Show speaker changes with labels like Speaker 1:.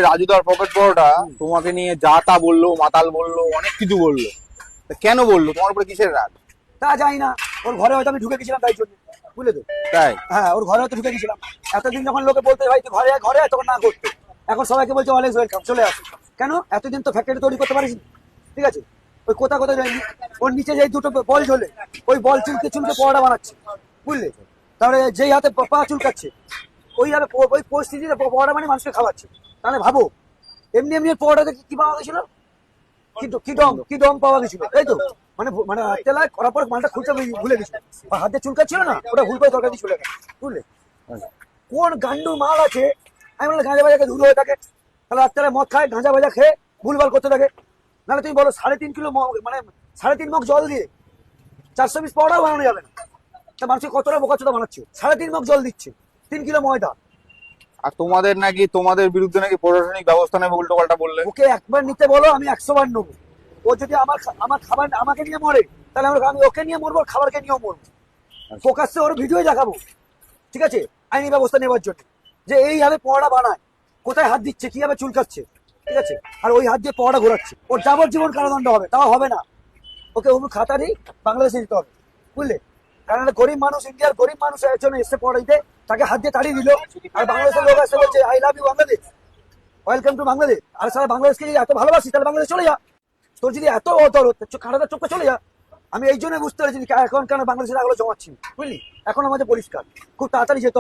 Speaker 1: রাজুদার pocket পরোটা তোমাকে নিয়ে যা তা বললো, মাতাল বললো, অনেক কিছু বললো। তা কেন বললো? তোমার উপরে কিসের রাগ?
Speaker 2: তা জানি না, ওর ঘরে হয়তো আমি ঢুকে গেছিলাম তাই জন্য, বুঝলে তো।
Speaker 1: তাই?
Speaker 2: হ্যাঁ, ওর ঘরে হয়তো ঢুকে গেছিলাম। এতদিন যখন লোকে বলতে ভাই তুই ঘরে আয়, ঘরে আয়, তখন না করতো। এখন সবাইকে বলছে অলওয়েজ ওয়েলকাম, চলে আসো। কেন এতদিন তো ফ্যাক্টরি তৈরি করতে পারিস? ঠিক আছে, ওই কোথায় যায়নি। ওর নিচে যে দুটো বল ঝোলে, ওই বল চুলকে চুলকে পরোটা বানাচ্ছে, বুঝলে। তাহলে যেই হাতে পা চুলকাচ্ছে, ওইভাবে ওই পরিস্থিতিতে পরোটা মানে মানুষকে খাওয়াচ্ছে। তাহলে ভাবো, এমনি এমনি পরোটাতে কি পাওয়া গেছিল, কি দম পাওয়া গেছিল, তাই তো। মানে মানে তেলায় করার পর মালটা খুলতে ভুলে গেছিল, হাতে চুলকাচ্ছিল না, ওটা ভুল করে তরকারি চলে গেছে, বুঝলে। কোন গান্ডু মাল আছে, আমি বললাম গাঁজা বাজাকে দূর হয়ে থাকে, তাহলে রাত্রে মদ খায়, গাঁজা বাজা খেয়ে ভুলভাল করতে থাকে। নাহলে তুমি বলো 3.5 কিলো মানে 3.5 মগ জল দিয়ে 400 পিস পাউডার বানানো যাবে না। তা মানুষকে কতটা বোকাচোদা বানাচ্ছে, 3.5 মগ জল দিচ্ছে, 3 কিলো ময়দা।
Speaker 1: আর তোমাদের বিরুদ্ধে নাকি প্রশাসনিক ব্যবস্থা নেবে উল্টো পাল্টা বললে।
Speaker 2: ওকে একবার নিতে বলো, আমি 100 বার নেবো। ও যদি আমার খাবার আমাকে নিয়ে মরে, তাহলে আমি ওকে নিয়ে মরবো, খাবারকে নিয়েও মরবো। ফোকাসে ওর ভিডিও দেখাবো, ঠিক আছে, আইনি ব্যবস্থা নেওয়ার জন্য, যে এইভাবে পরোটা বানায়, কোথায় হাত দিচ্ছে, কিভাবে চুলকাচ্ছে, ঠিক আছে। আর ওই হাত দিয়ে পরোটা ঘোরাচ্ছে, ওর যাবজ্জীবন কারাদণ্ড হবে, তাও হবে না। ওকে অমুক খাতারই বাংলাদেশে দিতে হবে, বুঝলে। কারণ গরিব মানুষ, ইন্ডিয়ার গরিব মানুষ একজন এসে পড়া দিতে, তাকে হাত দিয়ে তাড়িয়ে দিল। আর বাংলাদেশের লোক আসে বলছে I love you Bangladesh, welcome to Bangladesh. আর সারা বাংলাদেশকে যদি এত ভালোবাসি, তাহলে বাংলাদেশ চলে যা। তোর যদি এত দরদ, খাটাটা চোখে চলে যা। আমি এই জন্য বুঝতে পেরেছি এখন কেন বাংলাদেশের আগুলো জমাচ্ছি, বুঝলি। এখন আমাদের পরিষ্কার, খুব তাড়াতাড়ি যেতে হবে।